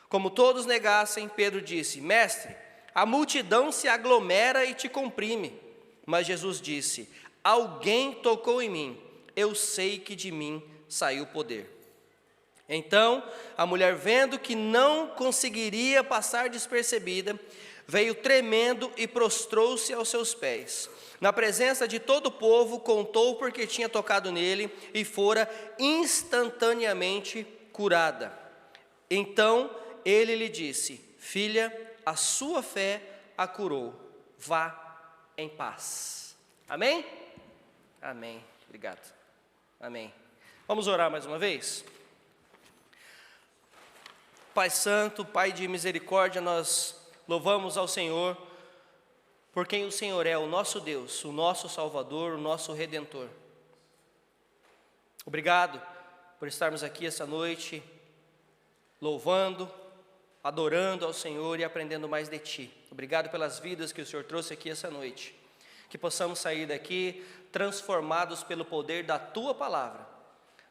Como todos negassem, Pedro disse: Mestre, a multidão se aglomera e te comprime. Mas Jesus disse: Alguém tocou em mim, eu sei que de mim saiu o poder. Então a mulher, vendo que não conseguiria passar despercebida, veio tremendo e prostrou-se aos seus pés. Na presença de todo o povo, contou porque tinha tocado nele e fora instantaneamente curada. Então ele lhe disse: Filha, a sua fé a curou. Vá em paz. Amém? Amém. Obrigado. Amém. Vamos orar mais uma vez? Pai Santo, Pai de misericórdia, nós louvamos ao Senhor por quem o Senhor é, o nosso Deus, o nosso Salvador, o nosso Redentor. Obrigado por estarmos aqui essa noite, louvando, adorando ao Senhor e aprendendo mais de Ti. Obrigado pelas vidas que o Senhor trouxe aqui essa noite. Que possamos sair daqui transformados pelo poder da Tua Palavra.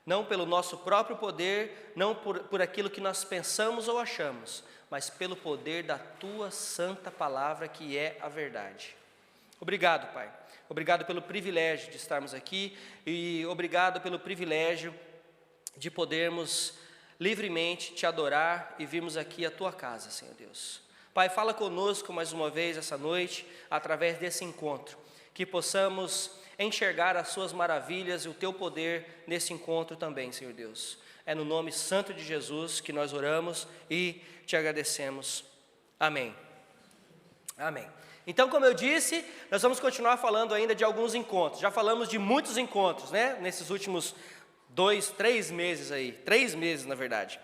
Não pelo nosso próprio poder, não por aquilo que nós pensamos ou achamos, mas pelo poder da Tua santa palavra, que é a verdade. Obrigado, Pai. Obrigado pelo privilégio de estarmos aqui e obrigado pelo privilégio de podermos livremente Te adorar e virmos aqui à Tua casa, Senhor Deus. Pai, fala conosco mais uma vez essa noite, através desse encontro, que possamos enxergar as Suas maravilhas e o Teu poder nesse encontro também, Senhor Deus. É no nome santo de Jesus que nós oramos e Te agradecemos. Amém. Amém. Então, como eu disse, nós vamos continuar falando ainda de alguns encontros. Já falamos de muitos encontros, né? Nesses últimos 3 meses aí. 3 meses, na verdade,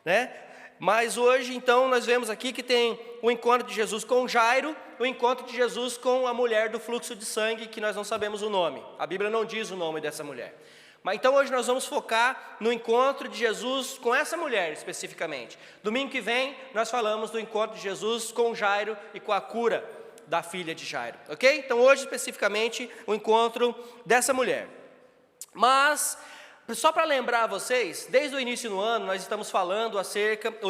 né? Mas hoje, então, nós vemos aqui que tem o encontro de Jesus com Jairo, o encontro de Jesus com a mulher do fluxo de sangue, que nós não sabemos o nome. A Bíblia não diz o nome dessa mulher. Mas então hoje nós vamos focar no encontro de Jesus com essa mulher especificamente. Domingo que vem nós falamos do encontro de Jesus com Jairo e com a cura da filha de Jairo, ok? Então hoje especificamente o encontro dessa mulher. Mas só para lembrar vocês, desde o início do ano nós estamos falando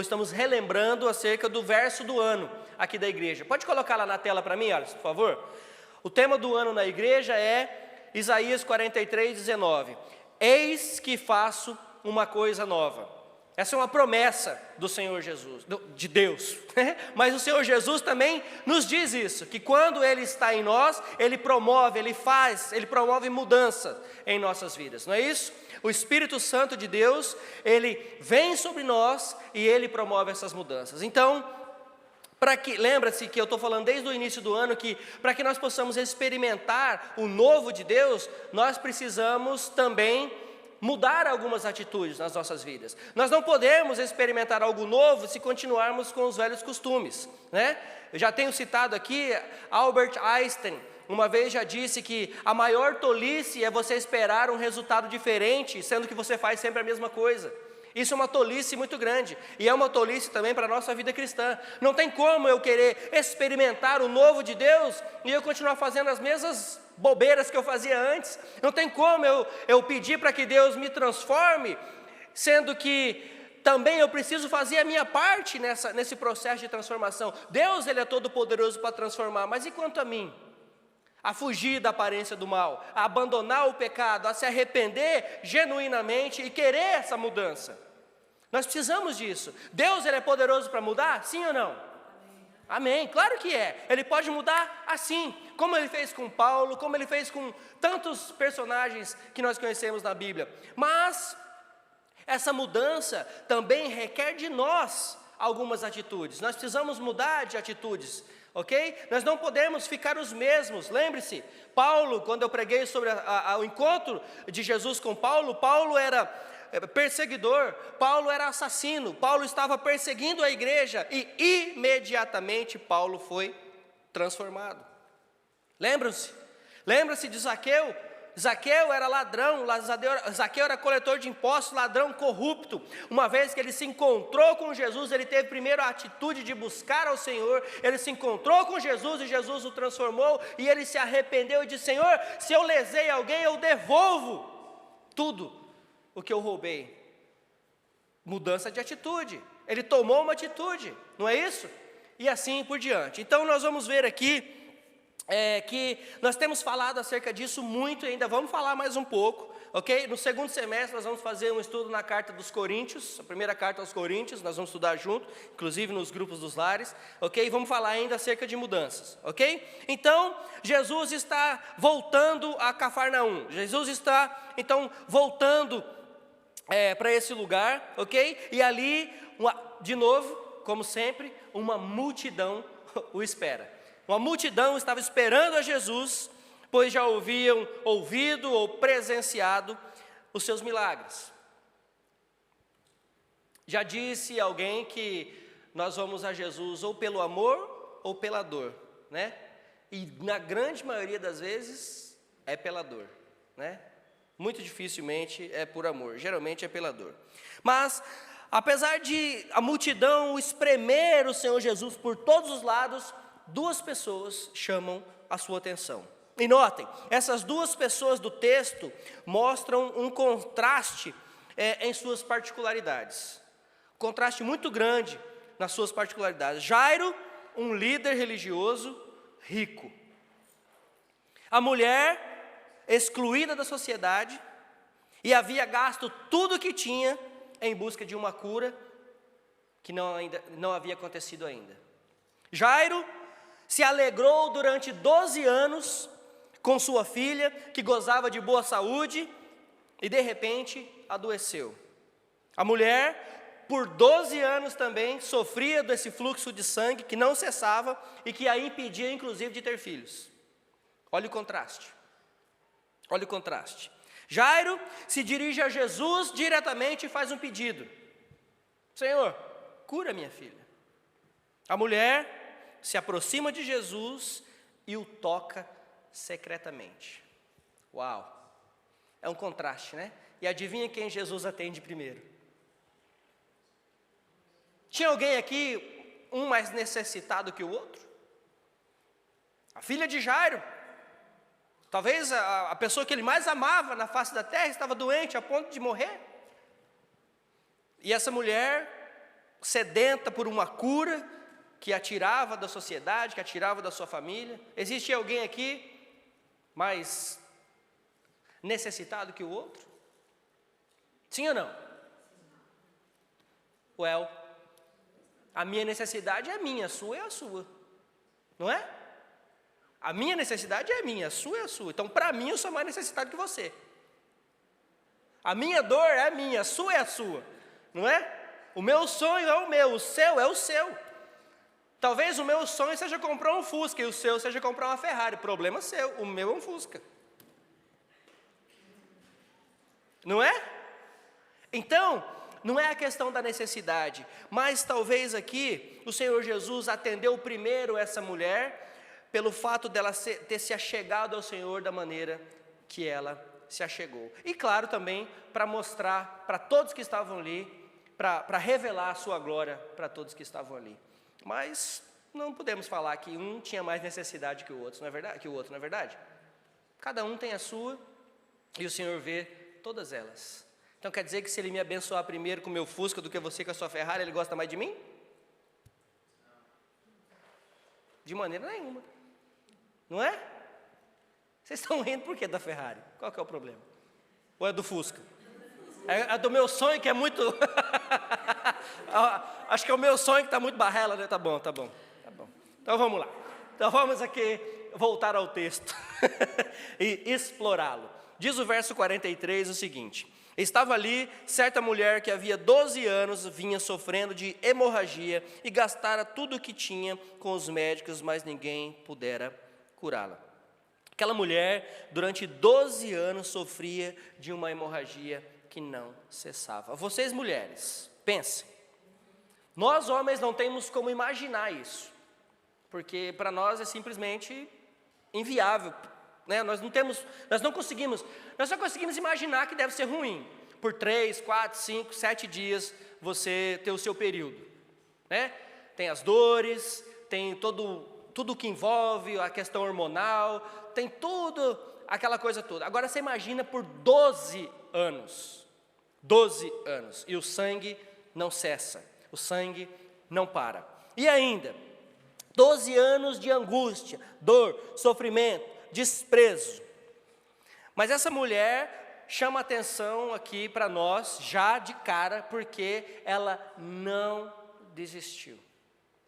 estamos relembrando acerca do verso do ano aqui da igreja. Pode colocar lá na tela para mim, Alisson, por favor? O tema do ano na igreja é Isaías 43:19. Eis que faço uma coisa nova. Essa é uma promessa do Senhor Jesus, de Deus. Mas o Senhor Jesus também nos diz isso, que quando Ele está em nós, Ele promove, Ele promove mudança em nossas vidas, não é isso? O Espírito Santo de Deus, Ele vem sobre nós e Ele promove essas mudanças. Então, lembra-se que eu estou falando desde o início do ano que para que nós possamos experimentar o novo de Deus, nós precisamos também mudar algumas atitudes nas nossas vidas. Nós não podemos experimentar algo novo se continuarmos com os velhos costumes, né? Eu já tenho citado aqui, Albert Einstein, uma vez já disse que a maior tolice é você esperar um resultado diferente, sendo que você faz sempre a mesma coisa. Isso é uma tolice muito grande, e é uma tolice também para a nossa vida cristã. Não tem como eu querer experimentar o novo de Deus e eu continuar fazendo as mesmas bobeiras que eu fazia antes. Não tem como eu pedir para que Deus me transforme, sendo que também eu preciso fazer a minha parte nesse processo de transformação. Deus, Ele é todo poderoso para transformar, mas e quanto a mim? A fugir da aparência do mal, a abandonar o pecado, a se arrepender genuinamente e querer essa mudança. Nós precisamos disso. Deus, Ele é poderoso para mudar? Sim ou não? Amém, claro que é. Ele pode mudar assim, como Ele fez com Paulo, como Ele fez com tantos personagens que nós conhecemos na Bíblia. Mas essa mudança também requer de nós algumas atitudes. Nós precisamos mudar de atitudes, ok? Nós não podemos ficar os mesmos. Lembre-se, Paulo, quando eu preguei sobre o encontro de Jesus com Paulo, Paulo era perseguidor, Paulo era assassino, Paulo estava perseguindo a igreja e imediatamente Paulo foi transformado. Lembra-se de Zaqueu? Zaqueu era ladrão, Zaqueu era coletor de impostos, ladrão corrupto. Uma vez que ele se encontrou com Jesus, ele teve primeiro a atitude de buscar ao Senhor. Ele se encontrou com Jesus e Jesus o transformou e ele se arrependeu e disse: Senhor, se eu lesei alguém, eu devolvo tudo o que eu roubei. Mudança de atitude. ele tomou uma atitude, não é isso? E assim por diante. Então nós vamos ver aqui que nós temos falado acerca disso muito e ainda vamos falar mais um pouco, ok? No segundo semestre nós vamos fazer um estudo na carta dos Coríntios, a primeira carta aos Coríntios, nós vamos estudar junto, inclusive nos grupos dos lares, ok? Vamos falar ainda acerca de mudanças, ok? Então, Jesus está voltando a Cafarnaum, Jesus está, então, voltando para esse lugar, ok? E ali, de novo, como sempre, uma multidão o espera. Uma multidão estava esperando a Jesus, pois já haviam ouvido ou presenciado os seus milagres. Já disse alguém que nós vamos a Jesus ou pelo amor ou pela dor, né? E na grande maioria das vezes é pela dor, né? Muito dificilmente é por amor, geralmente é pela dor. Mas, apesar de a multidão espremer o Senhor Jesus por todos os lados, duas pessoas chamam a sua atenção. E notem, essas duas pessoas do texto mostram um contraste em suas particularidades. Um contraste muito grande nas suas particularidades. Jairo, um líder religioso rico. A mulher, excluída da sociedade, e havia gasto tudo o que tinha em busca de uma cura que não havia acontecido ainda. Jairo se alegrou durante 12 anos com sua filha, que gozava de boa saúde, e de repente adoeceu. A mulher, por 12 anos também, sofria desse fluxo de sangue que não cessava e que a impedia, inclusive, de ter filhos. Olha o contraste. Olha o contraste. Jairo se dirige a Jesus diretamente e faz um pedido: Senhor, cura minha filha. A mulher se aproxima de Jesus e o toca secretamente. Uau! É um contraste, né? E adivinha quem Jesus atende primeiro? Tinha alguém aqui, um mais necessitado que o outro? A filha de Jairo. Talvez a pessoa que ele mais amava na face da terra estava doente a ponto de morrer. E essa mulher, sedenta por uma cura, que a tirava da sociedade, que a tirava da sua família. Existe alguém aqui mais necessitado que o outro? Sim ou não? Well, a minha necessidade é minha, a sua é a sua. Não é? A minha necessidade é minha, a sua é a sua. Então, para mim, eu sou mais necessitado que você. A minha dor é minha, a sua é a sua. Não é? O meu sonho é o meu, o seu é o seu. Talvez o meu sonho seja comprar um Fusca e o seu seja comprar uma Ferrari. Problema seu, o meu é um Fusca. Não é? Então, não é a questão da necessidade, mas talvez aqui o Senhor Jesus atendeu primeiro essa mulher pelo fato dela ter se achegado ao Senhor da maneira que ela se achegou. E claro também para mostrar para todos que estavam ali, para revelar a sua glória para todos que estavam ali. Mas não podemos falar que um tinha mais necessidade que o outro, não é verdade? Cada um tem a sua e o Senhor vê todas elas. Então quer dizer que se Ele me abençoar primeiro com o meu Fusca do que você com a sua Ferrari, Ele gosta mais de mim? De maneira nenhuma. Não é? Vocês estão rindo por quê da Ferrari? Qual que é o problema? Ou é do Fusca? É do meu sonho que é muito... Acho que é o meu sonho que está muito barrela, né? Tá bom. Então vamos lá. Então vamos aqui voltar ao texto e explorá-lo. Diz o verso 43 o seguinte: estava ali certa mulher que havia 12 anos vinha sofrendo de hemorragia e gastara tudo o que tinha com os médicos, mas ninguém pudera curá-la. Aquela mulher, durante 12 anos, sofria de uma hemorragia que não cessava. Vocês, mulheres, pensem. Nós, homens, não temos como imaginar isso, porque para nós é simplesmente inviável, né? Nós só conseguimos imaginar que deve ser ruim, por 3, 4, 5, 7 dias você ter o seu período, né? Tem as dores, tem tudo que envolve a questão hormonal, tem tudo, aquela coisa toda. Agora você imagina por 12 anos, e o sangue não cessa. O sangue não para. E ainda, 12 anos de angústia, dor, sofrimento, desprezo. Mas essa mulher chama atenção aqui para nós, já de cara, porque ela não desistiu.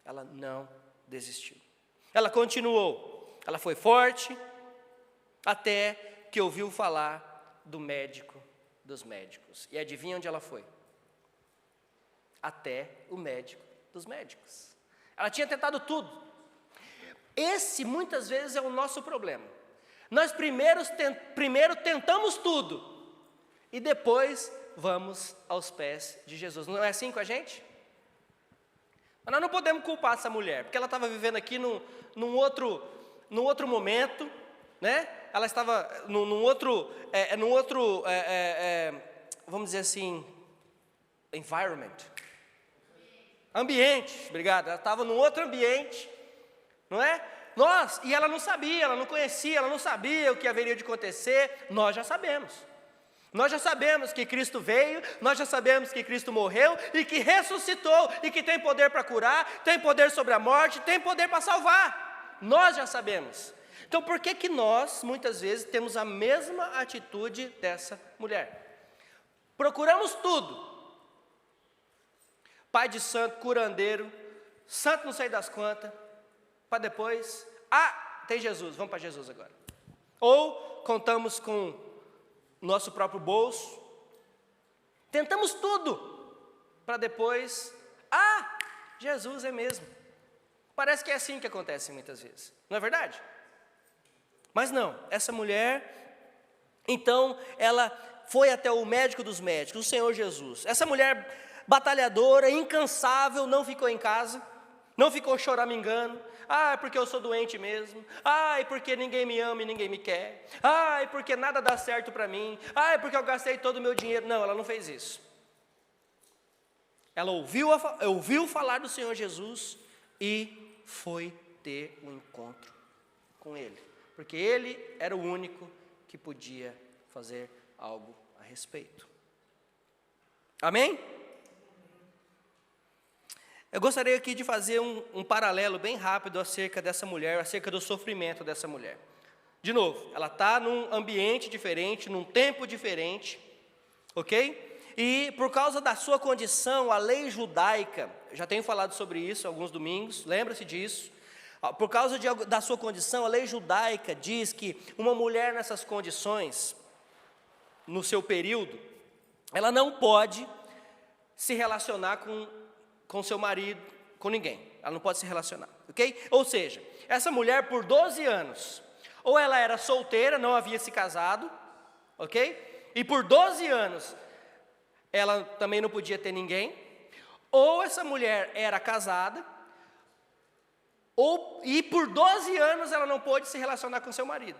Ela não desistiu. Ela continuou. Ela foi forte, até que ouviu falar do médico dos médicos. E adivinha onde ela foi? Até o médico dos médicos. Ela tinha tentado tudo. Esse muitas vezes é o nosso problema. Nós primeiro tentamos tudo e depois vamos aos pés de Jesus. Não é assim com a gente? Mas nós não podemos culpar essa mulher, porque ela estava vivendo aqui num outro momento, né? Ela estava num outro, vamos dizer assim, ambiente, obrigado. Ela estava num outro ambiente, não é? E ela não sabia, ela não conhecia, ela não sabia o que haveria de acontecer. Nós já sabemos. Nós já sabemos que Cristo veio, nós já sabemos que Cristo morreu e que ressuscitou e que tem poder para curar, tem poder sobre a morte, tem poder para salvar. Nós já sabemos. Então por que nós, muitas vezes, temos a mesma atitude dessa mulher? Procuramos tudo. Pai de santo, curandeiro, santo não sei das quantas, para depois, tem Jesus, vamos para Jesus agora. Ou contamos com nosso próprio bolso, tentamos tudo, para depois, Jesus é mesmo. Parece que é assim que acontece muitas vezes, não é verdade? Mas não, essa mulher, então, ela foi até o médico dos médicos, o Senhor Jesus. Essa mulher batalhadora, incansável, não ficou em casa, não ficou choramingando. É porque eu sou doente mesmo. É porque ninguém me ama e ninguém me quer. É porque nada dá certo para mim. É porque eu gastei todo o meu dinheiro. Não, ela não fez isso. Ela ouviu falar do Senhor Jesus e foi ter um encontro com Ele. Porque Ele era o único que podia fazer algo a respeito. Amém? Eu gostaria aqui de fazer um paralelo bem rápido acerca dessa mulher, acerca do sofrimento dessa mulher. De novo, ela está num ambiente diferente, num tempo diferente, ok? E por causa da sua condição, a lei judaica, já tenho falado sobre isso alguns domingos, lembra-se disso. Por causa da sua condição, a lei judaica diz que uma mulher nessas condições, no seu período, ela não pode se relacionar com seu marido, com ninguém. Ela não pode se relacionar, ok? Ou seja, essa mulher por 12 anos, ou ela era solteira, não havia se casado, ok? E por 12 anos, ela também não podia ter ninguém. Ou essa mulher era casada, e por 12 anos ela não pôde se relacionar com seu marido.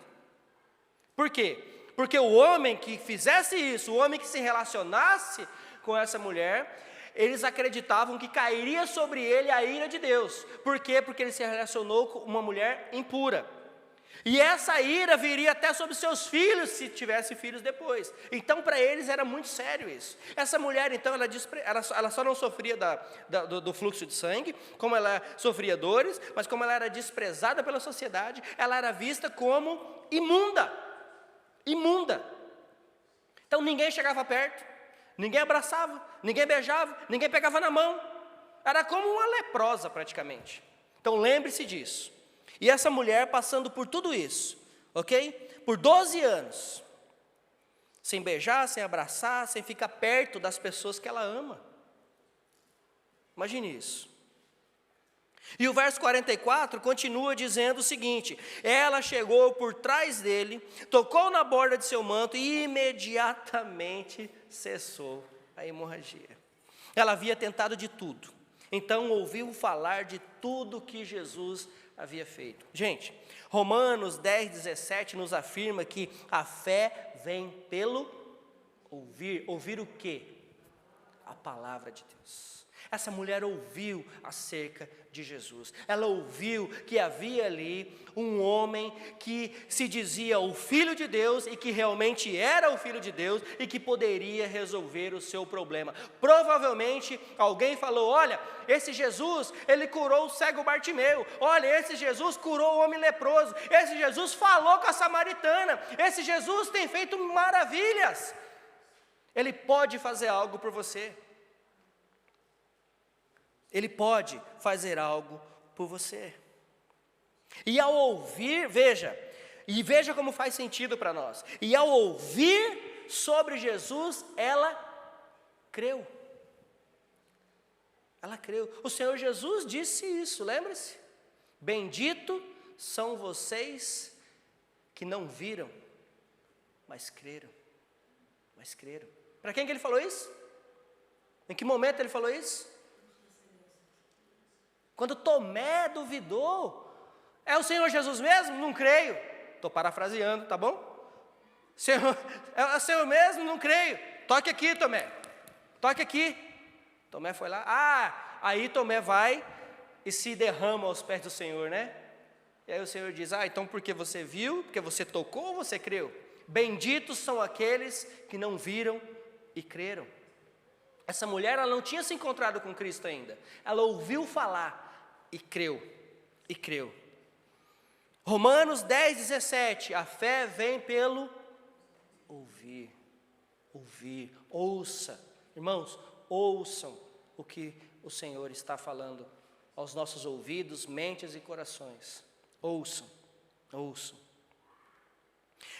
Por quê? Porque o homem que fizesse isso, o homem que se relacionasse com essa mulher, eles acreditavam que cairia sobre ele a ira de Deus. Por quê? Porque ele se relacionou com uma mulher impura. E essa ira viria até sobre seus filhos, se tivesse filhos depois. Então, para eles era muito sério isso. Essa mulher, então, ela só não sofria do fluxo de sangue, como ela sofria dores, mas como ela era desprezada pela sociedade, ela era vista como imunda. Imunda. Então, ninguém chegava perto, ninguém abraçava, ninguém beijava, ninguém pegava na mão. Era como uma leprosa, praticamente. Então, lembre-se disso. E essa mulher passando por tudo isso, ok? Por 12 anos, sem beijar, sem abraçar, sem ficar perto das pessoas que ela ama. Imagine isso. E o verso 44 continua dizendo o seguinte: ela chegou por trás dele, tocou na borda de seu manto e imediatamente cessou a hemorragia. Ela havia tentado de tudo, então ouviu falar de tudo que Jesus havia feito. Gente, Romanos 10:17 nos afirma que a fé vem pelo ouvir. Ouvir o quê? A palavra de Deus. Essa mulher ouviu acerca de Jesus. Ela ouviu que havia ali um homem que se dizia o Filho de Deus e que realmente era o Filho de Deus e que poderia resolver o seu problema. Provavelmente alguém falou: olha, esse Jesus, ele curou o cego Bartimeu. Olha, esse Jesus curou o homem leproso. Esse Jesus falou com a samaritana. Esse Jesus tem feito maravilhas. Ele pode fazer algo por você. Ele pode fazer algo por você. E ao ouvir, veja como faz sentido para nós. E ao ouvir sobre Jesus, ela creu. Ela creu. O Senhor Jesus disse isso, lembre-se. Bendito são vocês que não viram, mas creram. Mas creram. Para quem que ele falou isso? Em que momento ele falou isso? Quando Tomé duvidou. É o Senhor Jesus mesmo? Não creio. Estou parafraseando, tá bom? É o Senhor mesmo? Não creio. Toque aqui, Tomé. Toque aqui. Tomé foi lá. Aí Tomé vai e se derrama aos pés do Senhor, né? E aí o Senhor diz: então porque você viu, porque você tocou ou você creu? Benditos são aqueles que não viram e creram. Essa mulher, ela não tinha se encontrado com Cristo ainda. Ela ouviu falar e creu. E creu. Romanos 10:17, a fé vem pelo ouvir. Ouvir, ouça. Irmãos, ouçam o que o Senhor está falando aos nossos ouvidos, mentes e corações. Ouçam, ouçam.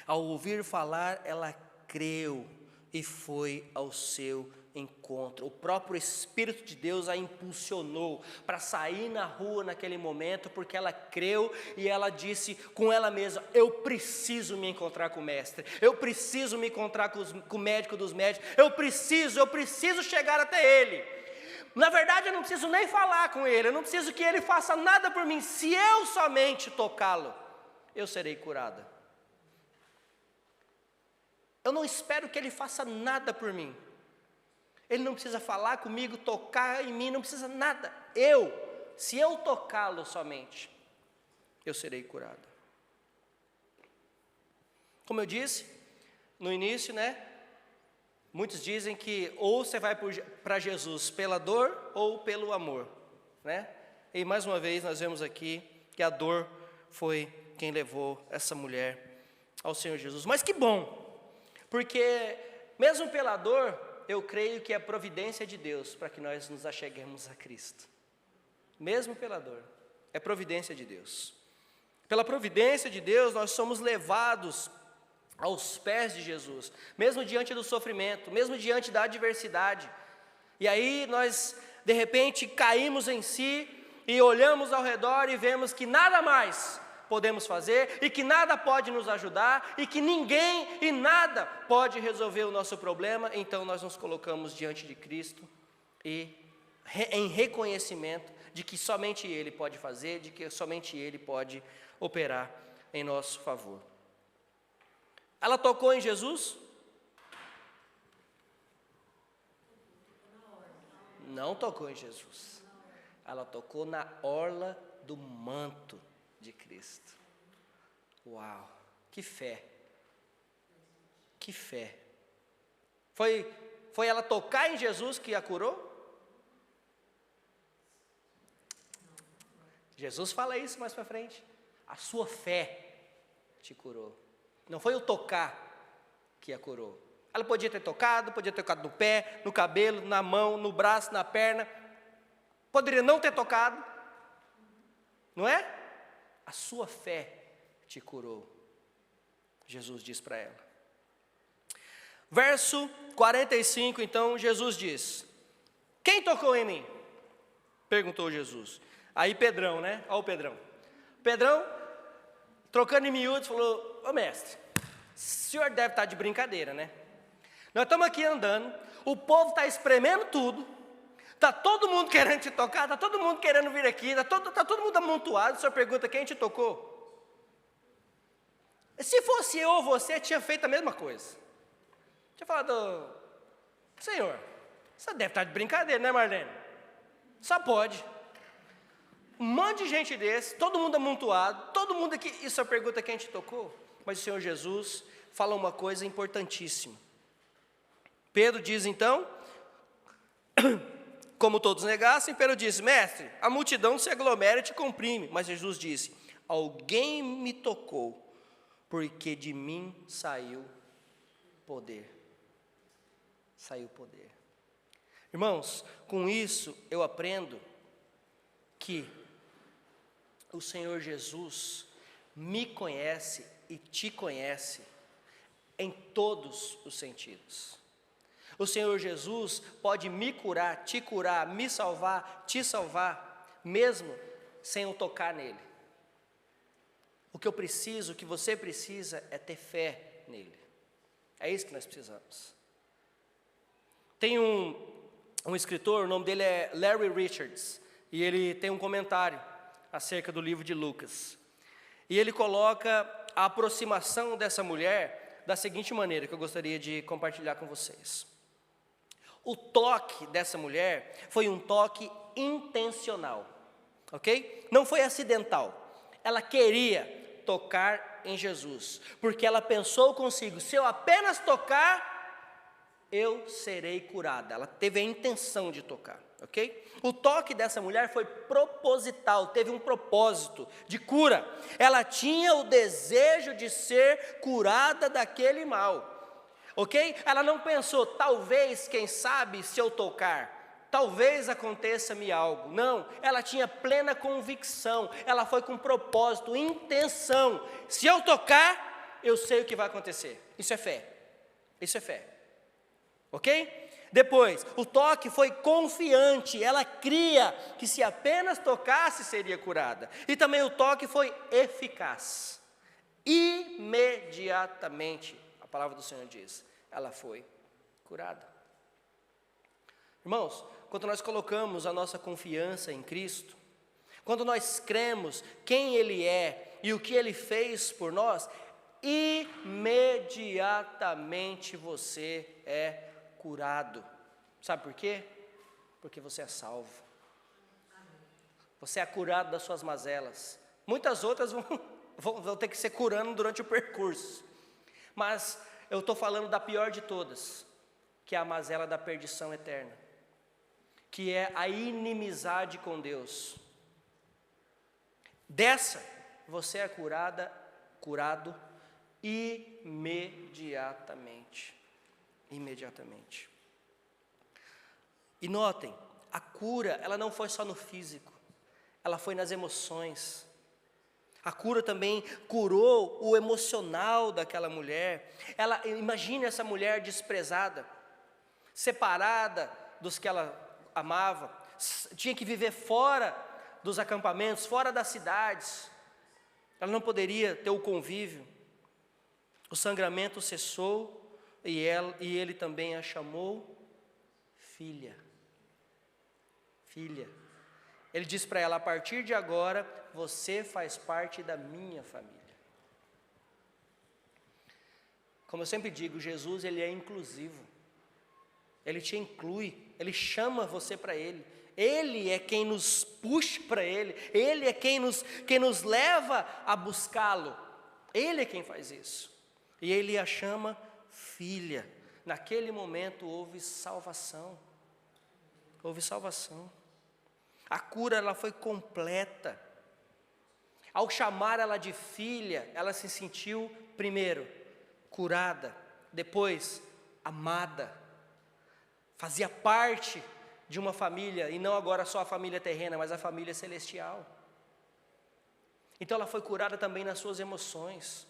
Ao ouvir falar, ela creu e foi ao seu encontro. O próprio Espírito de Deus a impulsionou para sair na rua naquele momento, porque ela creu e ela disse com ela mesma: eu preciso me encontrar com o Mestre, eu preciso me encontrar com o médico dos médicos, eu preciso chegar até Ele. Na verdade, eu não preciso nem falar com Ele, eu não preciso que Ele faça nada por mim. Se eu somente tocá-lo, eu serei curada. Eu não espero que Ele faça nada por mim. Ele não precisa falar comigo, tocar em mim, não precisa nada. Se eu tocá-lo somente, eu serei curado. Como eu disse no início, né? Muitos dizem que ou você vai para Jesus pela dor ou pelo amor, né? E mais uma vez nós vemos aqui que a dor foi quem levou essa mulher ao Senhor Jesus. Mas que bom, porque mesmo pela dor, eu creio que é providência de Deus para que nós nos acheguemos a Cristo. Mesmo pela dor, é providência de Deus. Pela providência de Deus, nós somos levados aos pés de Jesus, mesmo diante do sofrimento, mesmo diante da adversidade. E aí nós, de repente, caímos em si e olhamos ao redor e vemos que nada mais podemos fazer, e que nada pode nos ajudar, e que ninguém e nada pode resolver o nosso problema. Então nós nos colocamos diante de Cristo e em reconhecimento de que somente Ele pode fazer, de que somente Ele pode operar em nosso favor. Ela tocou em Jesus? Não tocou em Jesus. Ela tocou na orla do manto de Cristo. Uau, que fé. Que fé. Foi ela tocar em Jesus que a curou? Jesus fala isso mais para frente. A sua fé te curou. Não foi o tocar que a curou. Ela podia ter tocado no pé, no cabelo, na mão, no braço, na perna. Poderia não ter tocado. Não é? A sua fé te curou. Jesus diz para ela. Verso 45, então, Jesus diz: quem tocou em mim? Perguntou Jesus. Aí Pedrão, né? Olha o Pedrão. Pedrão, trocando em miúdos, falou: ô mestre, o senhor deve estar de brincadeira, né? Nós estamos aqui andando, o povo está espremendo tudo, está todo mundo querendo te tocar, está todo mundo querendo vir aqui, está todo mundo amontoado, o senhor pergunta: quem te tocou? Se fosse eu ou você, tinha feito a mesma coisa. Tinha falado: senhor, você deve estar de brincadeira, né, Marlene? Só pode. Um monte de gente desse, todo mundo amontoado, todo mundo aqui, isso é a pergunta que a gente tocou, mas o Senhor Jesus fala uma coisa importantíssima. Pedro diz então, como todos negassem, Pedro diz: mestre, a multidão se aglomera e te comprime, mas Jesus disse: alguém me tocou, porque de mim saiu poder. Saiu poder. Irmãos, com isso eu aprendo que o Senhor Jesus me conhece e te conhece em todos os sentidos. O Senhor Jesus pode me curar, me salvar, te salvar, mesmo sem eu tocar nele. O que eu preciso, o que você precisa é ter fé nele. É isso que nós precisamos. Tem um escritor, o nome dele é Larry Richards, e ele tem um comentário acerca do livro de Lucas. E ele coloca a aproximação dessa mulher da seguinte maneira, que eu gostaria de compartilhar com vocês. O toque dessa mulher foi um toque intencional, ok? Não foi acidental. Ela queria tocar em Jesus, porque ela pensou consigo: se eu apenas tocar, eu serei curada. Ela teve a intenção de tocar, ok? O toque dessa mulher foi proposital, teve um propósito de cura. Ela tinha o desejo de ser curada daquele mal, ok? Ela não pensou: talvez, quem sabe, se eu tocar, talvez aconteça-me algo. Não, ela tinha plena convicção, ela foi com propósito, intenção. Se eu tocar, eu sei o que vai acontecer. Isso é fé, isso é fé. Ok? Depois, o toque foi confiante, ela cria que se apenas tocasse seria curada. E também o toque foi eficaz. Imediatamente, a palavra do Senhor diz, ela foi curada. Irmãos, quando nós colocamos a nossa confiança em Cristo, quando nós cremos quem Ele é e o que Ele fez por nós, imediatamente você é curado. Sabe por quê? Porque você é salvo. Você é curado das suas mazelas. Muitas outras vão ter que ser curando durante o percurso. Mas eu estou falando da pior de todas, que é a mazela da perdição eterna, que é a inimizade com Deus. Dessa, você é curado imediatamente. Imediatamente. E notem, a cura, ela não foi só no físico, ela foi nas emoções. A cura também curou o emocional daquela mulher. Imagine essa mulher desprezada, separada dos que ela amava, tinha que viver fora dos acampamentos, fora das cidades. Ela não poderia ter o convívio. O sangramento cessou. E ele também a chamou filha. Filha. Ele disse para ela: a partir de agora, você faz parte da minha família. Como eu sempre digo, Jesus, ele é inclusivo. Ele te inclui, ele chama você para ele. Ele é quem nos puxa para ele. Ele é quem nos leva a buscá-lo. Ele é quem faz isso. E ele a chama filha. Naquele momento houve salvação. Houve salvação. A cura, ela foi completa. Ao chamar ela de filha, ela se sentiu, primeiro, curada, depois, amada. Fazia parte de uma família, e não agora só a família terrena, mas a família celestial. Então ela foi curada também nas suas emoções.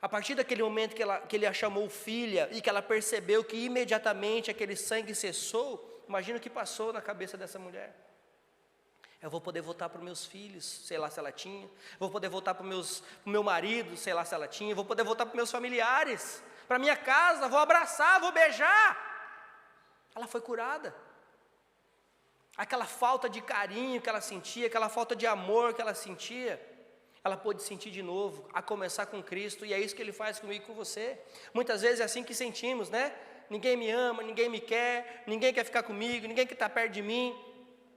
A partir daquele momento que ele a chamou filha, e que ela percebeu que imediatamente aquele sangue cessou, imagina o que passou na cabeça dessa mulher. Eu vou poder voltar para os meus filhos, sei lá se ela tinha. Vou poder voltar para o meu marido, sei lá se ela tinha. Vou poder voltar para os meus familiares, para a minha casa, vou abraçar, vou beijar. Ela foi curada. Aquela falta de carinho que ela sentia, aquela falta de amor que ela sentia, ela pôde sentir de novo, a começar com Cristo. E é isso que Ele faz comigo e com você. Muitas vezes é assim que sentimos, né? Ninguém me ama, ninguém me quer, ninguém quer ficar comigo, ninguém quer estar perto de mim.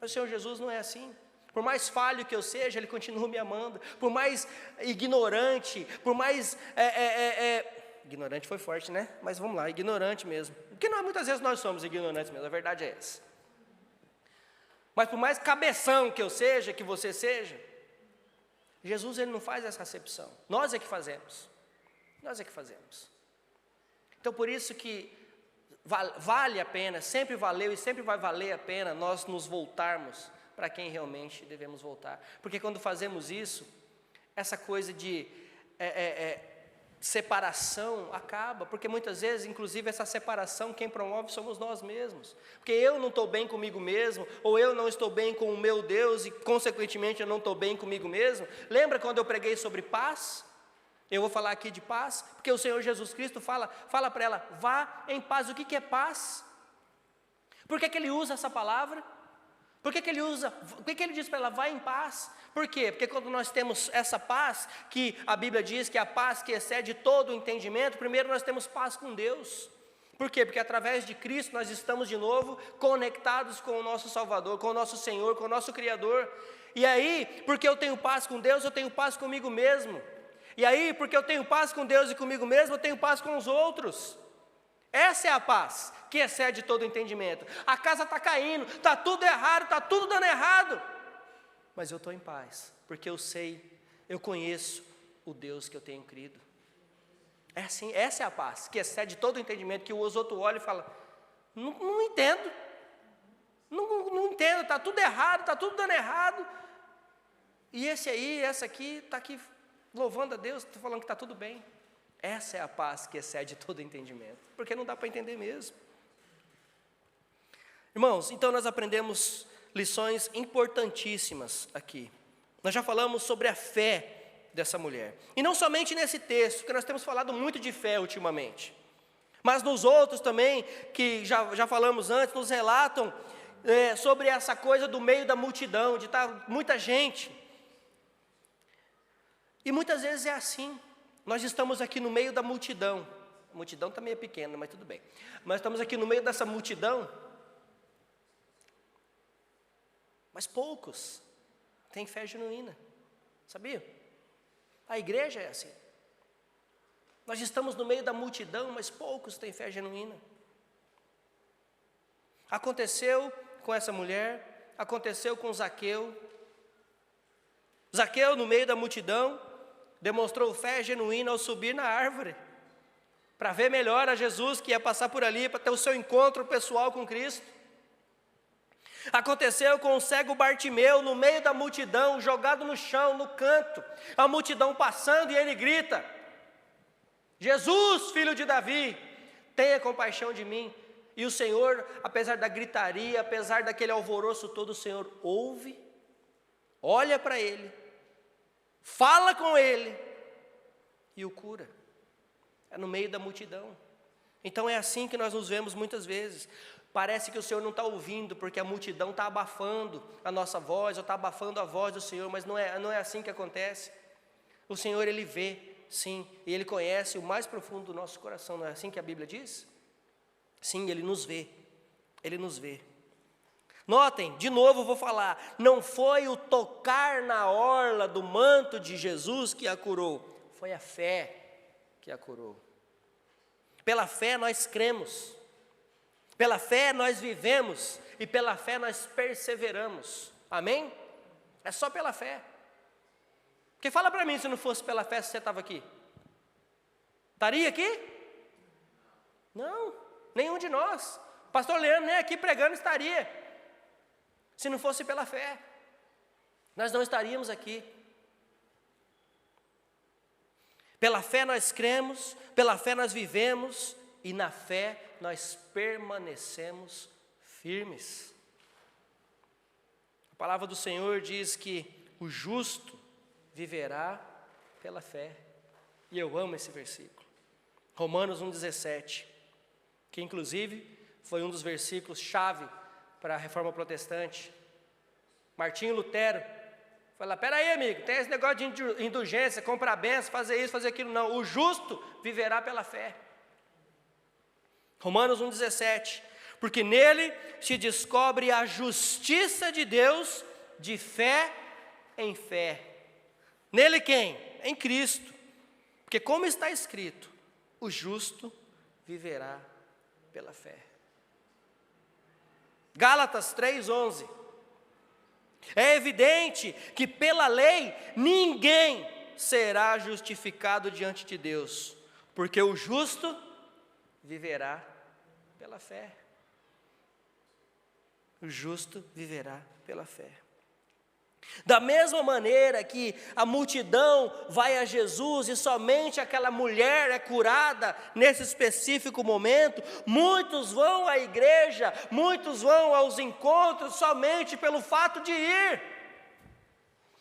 Mas o Senhor Jesus não é assim. Por mais falho que eu seja, Ele continua me amando. Por mais ignorante, por mais... ignorante foi forte, né? Mas vamos lá, ignorante mesmo. Porque muitas vezes nós somos ignorantes mesmo, a verdade é essa. Mas por mais cabeção que eu seja, que você seja, Jesus, Ele não faz essa acepção. Nós é que fazemos. Nós é que fazemos. Então por isso que vale a pena, sempre valeu e sempre vai valer a pena nós nos voltarmos para quem realmente devemos voltar. Porque quando fazemos isso, essa coisa de separação acaba, porque muitas vezes, inclusive, essa separação quem promove somos nós mesmos, porque eu não estou bem comigo mesmo, ou eu não estou bem com o meu Deus, e consequentemente eu não estou bem comigo mesmo. Lembra quando eu preguei sobre paz? Eu vou falar aqui de paz, porque o Senhor Jesus Cristo fala para ela, vá em paz. O que é paz? Por que Ele usa essa palavra? Por que Ele diz para ela, vá em paz? Por quê? Porque quando nós temos essa paz, que a Bíblia diz que é a paz que excede todo o entendimento, primeiro nós temos paz com Deus. Por quê? Porque através de Cristo nós estamos de novo conectados com o nosso Salvador, com o nosso Senhor, com o nosso Criador. E aí, porque eu tenho paz com Deus, eu tenho paz comigo mesmo. E aí, porque eu tenho paz com Deus e comigo mesmo, eu tenho paz com os outros. Essa é a paz que excede todo o entendimento. A casa está caindo, está tudo errado, está tudo dando errado. Mas eu estou em paz, porque eu sei, eu conheço o Deus que eu tenho crido. É assim, essa é a paz que excede todo o entendimento, que os outros olham e falam, não entendo. Não entendo, está tudo errado, está tudo dando errado. E essa aqui está aqui louvando a Deus, está falando que está tudo bem. Essa é a paz que excede todo entendimento, porque não dá para entender mesmo. Irmãos, então nós aprendemos lições importantíssimas aqui. Nós já falamos sobre a fé dessa mulher. E não somente nesse texto, porque nós temos falado muito de fé ultimamente. Mas nos outros também, que já falamos antes, nos relatam sobre essa coisa do meio da multidão, de estar muita gente. E muitas vezes é assim. Nós estamos aqui no meio da multidão. A multidão está meio pequena, mas tudo bem. Mas estamos aqui no meio dessa multidão. Mas poucos têm fé genuína. Sabia? A igreja é assim. Nós estamos no meio da multidão, mas poucos têm fé genuína. Aconteceu com essa mulher, aconteceu com Zaqueu. Zaqueu, no meio da multidão, demonstrou fé genuína ao subir na árvore, para ver melhor a Jesus que ia passar por ali, para ter o seu encontro pessoal com Cristo. Aconteceu com o cego Bartimeu, no meio da multidão, jogado no chão, no canto, a multidão passando e ele grita, Jesus, filho de Davi, tenha compaixão de mim. E o Senhor, apesar da gritaria, apesar daquele alvoroço todo, o Senhor ouve, olha para ele, fala com ele e o cura. É no meio da multidão. Então é assim que nós nos vemos muitas vezes. Parece que o Senhor não está ouvindo, porque a multidão está abafando a nossa voz, ou está abafando a voz do Senhor, mas não é assim que acontece. O Senhor, Ele vê, sim, e Ele conhece o mais profundo do nosso coração, não é assim que a Bíblia diz? Sim, Ele nos vê, Ele nos vê. Notem, de novo vou falar, não foi o tocar na orla do manto de Jesus que a curou, foi a fé que a curou. Pela fé nós cremos, pela fé nós vivemos e pela fé nós perseveramos, amém? É só pela fé. Porque fala para mim, se não fosse pela fé, se você estava aqui, estaria aqui? Não, nenhum de nós. O pastor Leandro nem aqui pregando estaria. Se não fosse pela fé, nós não estaríamos aqui. Pela fé nós cremos, pela fé nós vivemos e na fé nós permanecemos firmes. A palavra do Senhor diz que o justo viverá pela fé. E eu amo esse versículo. Romanos 1,17, que inclusive foi um dos versículos chave para a Reforma Protestante. Martinho Lutero fala, peraí amigo, tem esse negócio de indulgência, comprar bênção, fazer isso, fazer aquilo, não, o justo viverá pela fé. Romanos 1,17, porque nele se descobre a justiça de Deus de fé em fé. Nele quem? Em Cristo. Porque como está escrito, o justo viverá pela fé. Gálatas 3:11. É evidente que pela lei ninguém será justificado diante de Deus, porque o justo viverá pela fé. O justo viverá pela fé. Da mesma maneira que a multidão vai a Jesus e somente aquela mulher é curada nesse específico momento, muitos vão à igreja, muitos vão aos encontros somente pelo fato de ir.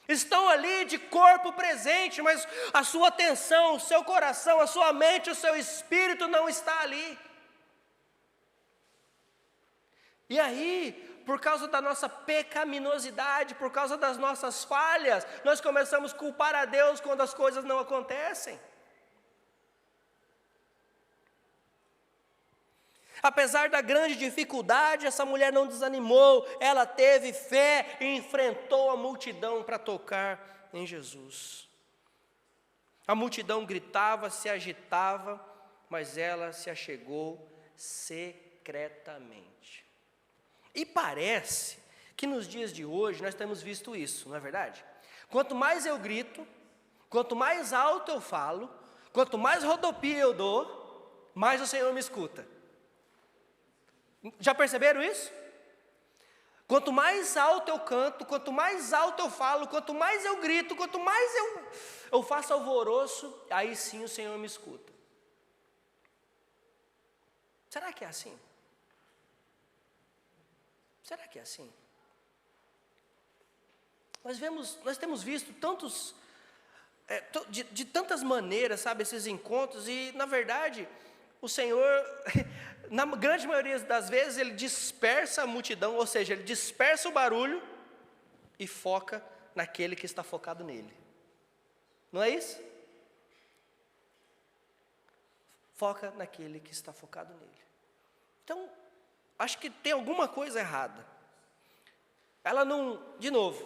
Estão ali de corpo presente, mas a sua atenção, o seu coração, a sua mente, o seu espírito não está ali. E aí, por causa da nossa pecaminosidade, por causa das nossas falhas, nós começamos a culpar a Deus quando as coisas não acontecem. Apesar da grande dificuldade, essa mulher não desanimou, ela teve fé e enfrentou a multidão para tocar em Jesus. A multidão gritava, se agitava, mas ela se achegou secretamente. E parece que nos dias de hoje nós temos visto isso, não é verdade? Quanto mais eu grito, quanto mais alto eu falo, quanto mais rodopia eu dou, mais o Senhor me escuta. Já perceberam isso? Quanto mais alto eu canto, quanto mais alto eu falo, quanto mais eu grito, quanto mais eu faço alvoroço, aí sim o Senhor me escuta. Será que é assim? Será que é assim? Nós temos visto tantos, de tantas maneiras, sabe, esses encontros, e na verdade, o Senhor, na grande maioria das vezes, Ele dispersa a multidão, ou seja, Ele dispersa o barulho e foca naquele que está focado nele. Não é isso? Foca naquele que está focado nele. Então, acho que tem alguma coisa errada. Ela não, de novo,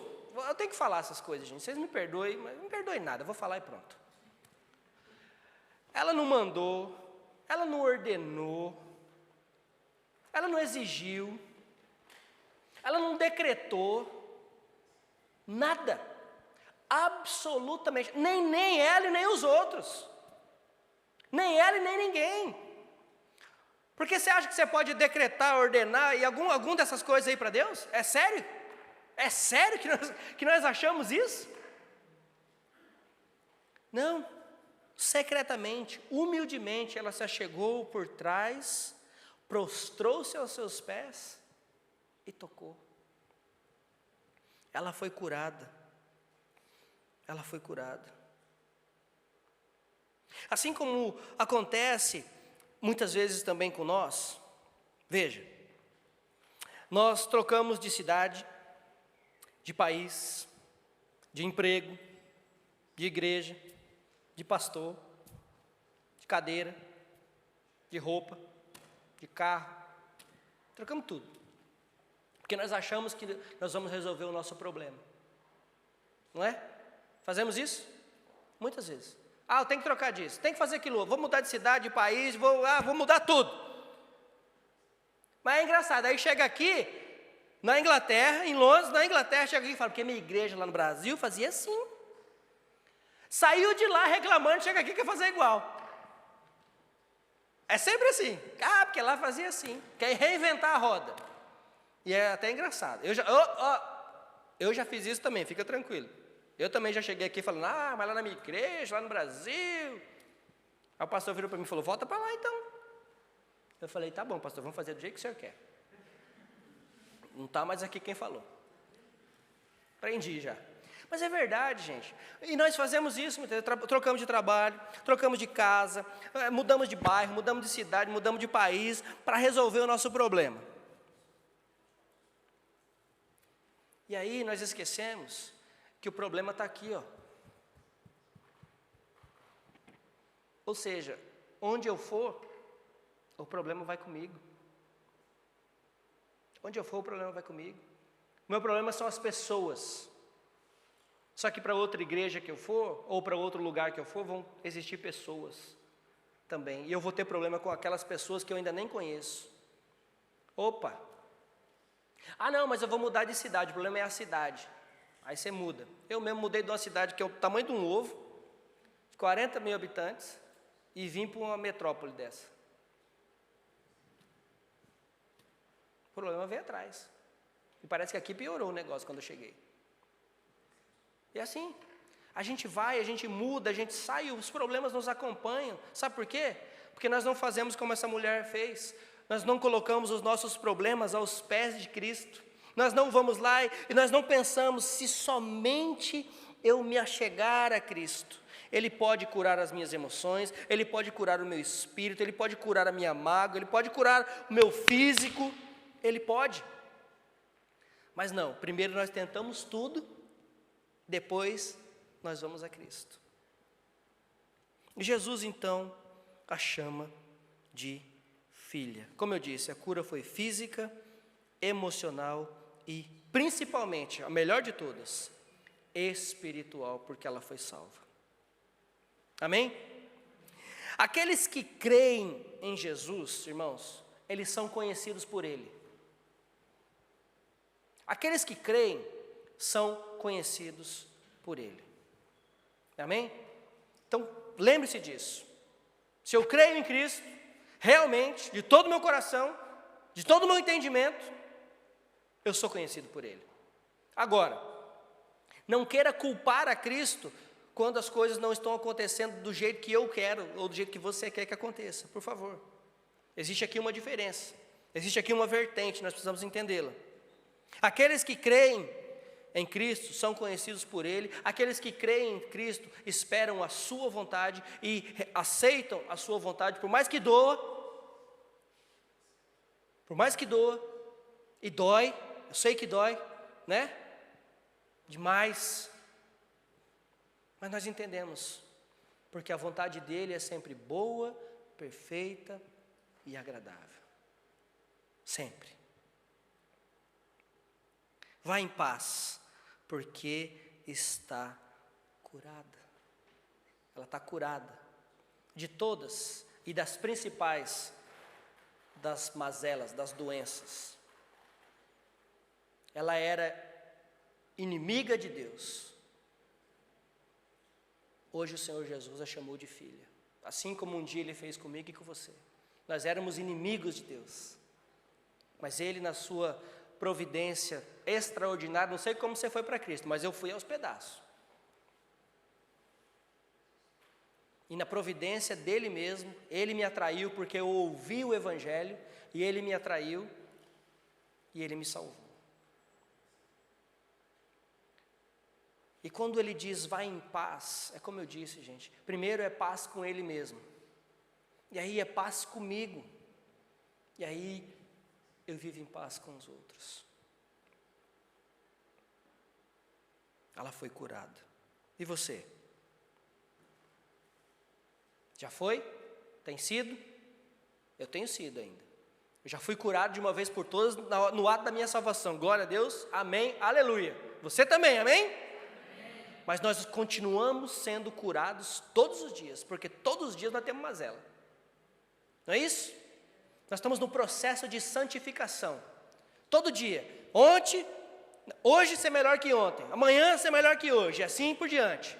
eu tenho que falar essas coisas, gente, vocês me perdoem, mas não me perdoem nada, eu vou falar e pronto. Ela não mandou, ela não ordenou, ela não exigiu, ela não decretou, nada, absolutamente, nem ela e nem os outros, nem ela e nem ninguém. Porque você acha que você pode decretar, ordenar e algum dessas coisas aí para Deus? É sério? É sério que nós achamos isso? Não. Secretamente, humildemente, ela se achegou por trás, prostrou-se aos seus pés e tocou. Ela foi curada. Ela foi curada. Assim como acontece muitas vezes também com nós, veja, nós trocamos de cidade, de país, de emprego, de igreja, de pastor, de cadeira, de roupa, de carro, trocamos tudo, porque nós achamos que nós vamos resolver o nosso problema, não é? Fazemos isso? Muitas vezes. Eu tenho que trocar disso, tenho que fazer aquilo, vou mudar de cidade, de país, vou mudar tudo. Mas é engraçado, aí chega aqui, na Inglaterra, em Londres, na Inglaterra, chega aqui e fala, porque minha igreja lá no Brasil fazia assim. Saiu de lá reclamando, chega aqui e quer fazer igual. É sempre assim, porque lá fazia assim, quer reinventar a roda. E é até engraçado, eu já fiz isso também, fica tranquilo. Eu também já cheguei aqui falando, mas lá na minha igreja, lá no Brasil. Aí o pastor virou para mim e falou, volta para lá então. Eu falei, tá bom, pastor, vamos fazer do jeito que o senhor quer. Não está mais aqui quem falou. Aprendi já. Mas é verdade, gente. E nós fazemos isso, trocamos de trabalho, trocamos de casa, mudamos de bairro, mudamos de cidade, mudamos de país, para resolver o nosso problema. E aí nós esquecemos que o problema está aqui, ó. Ou seja, onde eu for, o problema vai comigo. Onde eu for, o problema vai comigo. O meu problema são as pessoas. Só que para outra igreja que eu for, ou para outro lugar que eu for, vão existir pessoas também. E eu vou ter problema com aquelas pessoas que eu ainda nem conheço. Opa! Ah não, mas eu vou mudar de cidade, o problema é a cidade. Aí você muda. Eu mesmo mudei de uma cidade que é o tamanho de um ovo, 40 mil habitantes, e vim para uma metrópole dessa. O problema veio atrás. E parece que aqui piorou o negócio quando eu cheguei. E assim, a gente vai, a gente muda, a gente sai, os problemas nos acompanham. Sabe por quê? Porque nós não fazemos como essa mulher fez. Nós não colocamos os nossos problemas aos pés de Cristo. Nós não vamos lá e nós não pensamos, se somente eu me achegar a Cristo, Ele pode curar as minhas emoções, Ele pode curar o meu espírito, Ele pode curar a minha mágoa, Ele pode curar o meu físico, Ele pode. Mas não, primeiro nós tentamos tudo, depois nós vamos a Cristo. E Jesus então a chama de filha. Como eu disse, a cura foi física, emocional e principalmente, a melhor de todas, espiritual, porque ela foi salva. Amém? Aqueles que creem em Jesus, irmãos, eles são conhecidos por Ele. Aqueles que creem são conhecidos por Ele. Amém? Então, lembre-se disso. Se eu creio em Cristo, realmente, de todo o meu coração, de todo o meu entendimento, eu sou conhecido por Ele. Agora, não queira culpar a Cristo quando as coisas não estão acontecendo do jeito que eu quero, ou do jeito que você quer que aconteça, por favor. Existe aqui uma diferença, existe aqui uma vertente, nós precisamos entendê-la. Aqueles que creem em Cristo são conhecidos por Ele, aqueles que creem em Cristo esperam a sua vontade e aceitam a sua vontade, por mais que doa, e dói, eu sei que dói, né? Demais, mas nós entendemos, porque a vontade dEle é sempre boa, perfeita e agradável, sempre. Vá em paz, porque está curada. Ela está curada de todas e das principais das mazelas, das doenças. Ela era inimiga de Deus. Hoje o Senhor Jesus a chamou de filha, assim como um dia Ele fez comigo e com você. Nós éramos inimigos de Deus, mas Ele, na sua providência extraordinária, não sei como você foi para Cristo, mas eu fui aos pedaços. E na providência dEle mesmo, Ele me atraiu porque eu ouvi o Evangelho, e Ele me atraiu, e Ele me salvou. E quando Ele diz, vá em paz, é como eu disse, gente, primeiro é paz com Ele mesmo, e aí é paz comigo, e aí eu vivo em paz com os outros. Ela foi curada. E você? Já foi? Tem sido? Eu tenho sido ainda. Eu já fui curado de uma vez por todas no ato da minha salvação. Glória a Deus, amém, aleluia. Você também, amém? Amém. Mas nós continuamos sendo curados todos os dias, porque todos os dias nós temos mazela. Não é isso? Nós estamos no processo de santificação. Todo dia. Hoje ser melhor que ontem. Amanhã ser melhor que hoje. Assim por diante.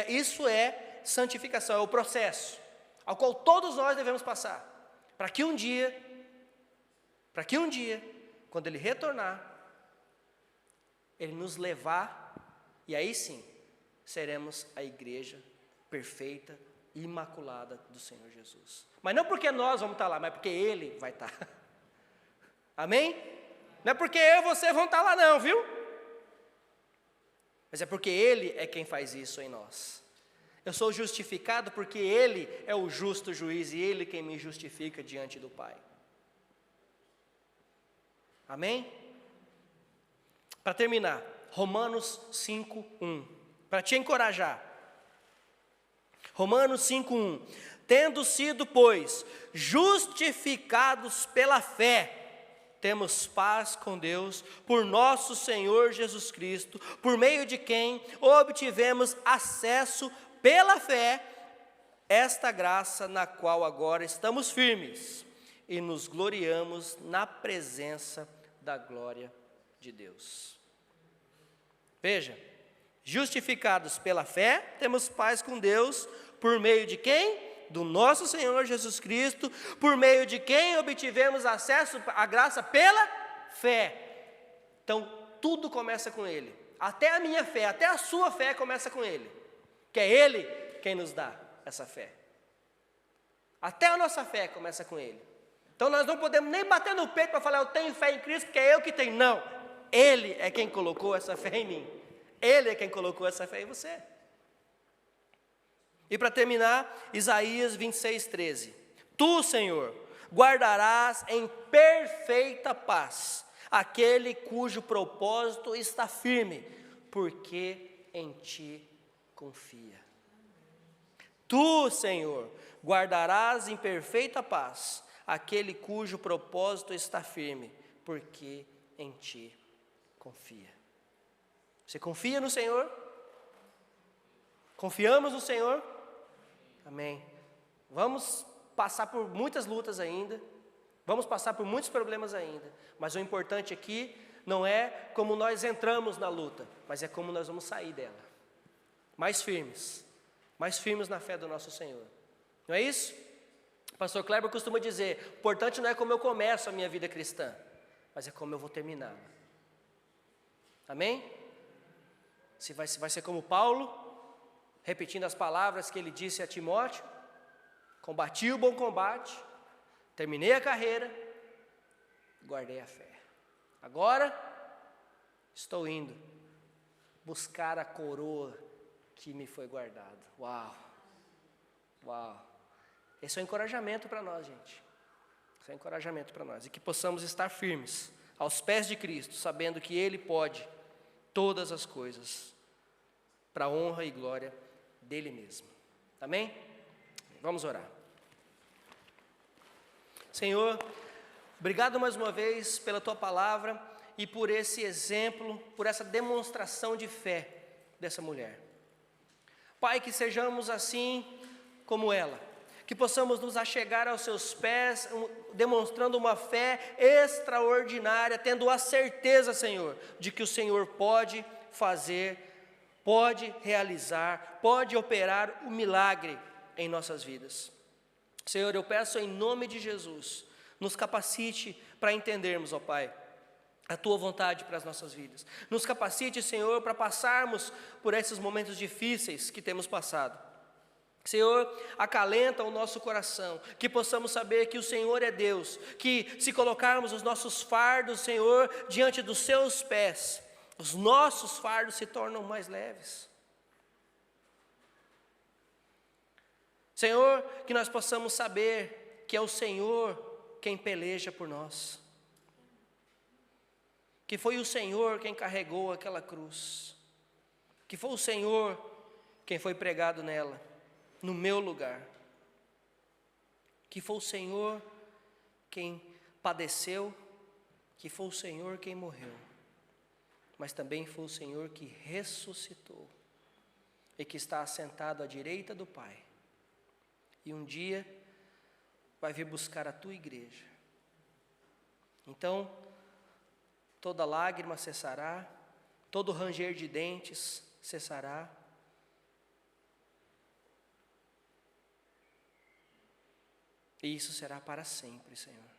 Isso é santificação, é o processo ao qual todos nós devemos passar. Para que um dia, quando Ele retornar, Ele nos levar, e aí sim, seremos a igreja perfeita, imaculada do Senhor Jesus. Mas não porque nós vamos estar lá, mas porque Ele vai estar. Amém? Não é porque eu e você vão estar lá não, viu? Mas é porque Ele é quem faz isso em nós. Eu sou justificado porque Ele é o justo juiz e Ele quem me justifica diante do Pai. Amém? Para terminar, Romanos 5:1, para te encorajar. Romanos 5:1, tendo sido, pois, justificados pela fé, temos paz com Deus por nosso Senhor Jesus Cristo, por meio de quem obtivemos acesso pela fé, esta graça na qual agora estamos firmes e nos gloriamos na presença da glória de Deus. Veja, justificados pela fé, temos paz com Deus, por meio de quem? Do nosso Senhor Jesus Cristo, por meio de quem obtivemos acesso à graça pela fé. Então, tudo começa com Ele. Até a minha fé, até a sua fé começa com Ele. Que é Ele quem nos dá essa fé. Até a nossa fé começa com Ele. Então, nós não podemos nem bater no peito para falar, eu tenho fé em Cristo, porque é eu que tenho. Não, Ele é quem colocou essa fé em mim. Ele é quem colocou essa fé em você. E para terminar, Isaías 26:13. Tu, Senhor, guardarás em perfeita paz aquele cujo propósito está firme, porque em ti confia. Tu, Senhor, guardarás em perfeita paz aquele cujo propósito está firme, porque em ti confia. Você confia no Senhor? Confiamos no Senhor? Amém. Vamos passar por muitas lutas ainda, vamos passar por muitos problemas ainda, mas o importante aqui não é como nós entramos na luta, mas é como nós vamos sair dela, mais firmes na fé do nosso Senhor. Não é isso? O pastor Kleber costuma dizer, o importante não é como eu começo a minha vida cristã, mas é como eu vou terminar. Amém? Se vai ser como Paulo, repetindo as palavras que ele disse a Timóteo, combati o bom combate, terminei a carreira, guardei a fé. Agora, estou indo buscar a coroa que me foi guardada. Uau! Uau! Esse é um encorajamento para nós, gente. Esse é um encorajamento para nós. E que possamos estar firmes aos pés de Cristo, sabendo que Ele pode todas as coisas, para a honra e glória dele mesmo. Amém? Vamos orar. Senhor, obrigado mais uma vez pela tua palavra e por esse exemplo, por essa demonstração de fé dessa mulher. Pai, que sejamos assim como ela, que possamos nos achegar aos seus pés, demonstrando uma fé extraordinária, tendo a certeza, Senhor, de que o Senhor pode fazer, pode realizar, pode operar o milagre em nossas vidas. Senhor, eu peço em nome de Jesus, nos capacite para entendermos, ó Pai, a Tua vontade para as nossas vidas. Nos capacite, Senhor, para passarmos por esses momentos difíceis que temos passado. Senhor, acalenta o nosso coração, que possamos saber que o Senhor é Deus, que se colocarmos os nossos fardos, Senhor, diante dos Seus pés, os nossos fardos se tornam mais leves. Senhor, que nós possamos saber que é o Senhor quem peleja por nós. Que foi o Senhor quem carregou aquela cruz. Que foi o Senhor quem foi pregado nela, no meu lugar. Que foi o Senhor quem padeceu, que foi o Senhor quem morreu. Mas também foi o Senhor que ressuscitou e que está assentado à direita do Pai. E um dia vai vir buscar a tua igreja. Então, toda lágrima cessará, todo ranger de dentes cessará. E isso será para sempre, Senhor.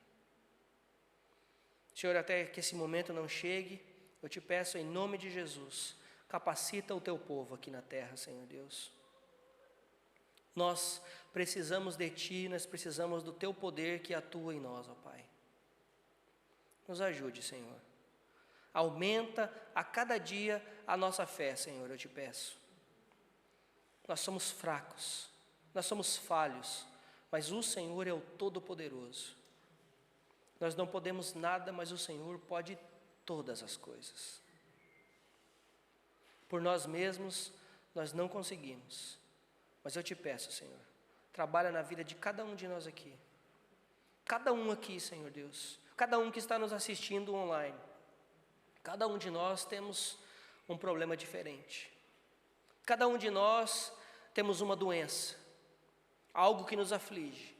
Senhor, até que esse momento não chegue, eu te peço em nome de Jesus, capacita o teu povo aqui na terra, Senhor Deus. Nós precisamos de ti, nós precisamos do teu poder que atua em nós, ó Pai. Nos ajude, Senhor. Aumenta a cada dia a nossa fé, Senhor, eu te peço. Nós somos fracos, nós somos falhos, mas o Senhor é o Todo-Poderoso. Nós não podemos nada, mas o Senhor pode todas as coisas. Por nós mesmos, nós não conseguimos. Mas eu te peço, Senhor, trabalha na vida de cada um de nós aqui. Cada um aqui, Senhor Deus. cada um que está nos assistindo online. Cada um de nós temos um problema diferente. Cada um de nós temos uma doença, algo que nos aflige.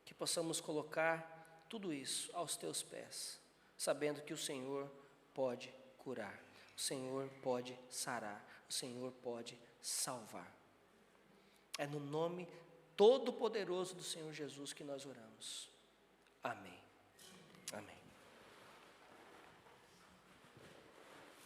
Que possamos colocar tudo isso aos teus pés, sabendo que o Senhor pode curar, o Senhor pode sarar, o Senhor pode salvar. É no nome todo-poderoso do Senhor Jesus que nós oramos. Amém.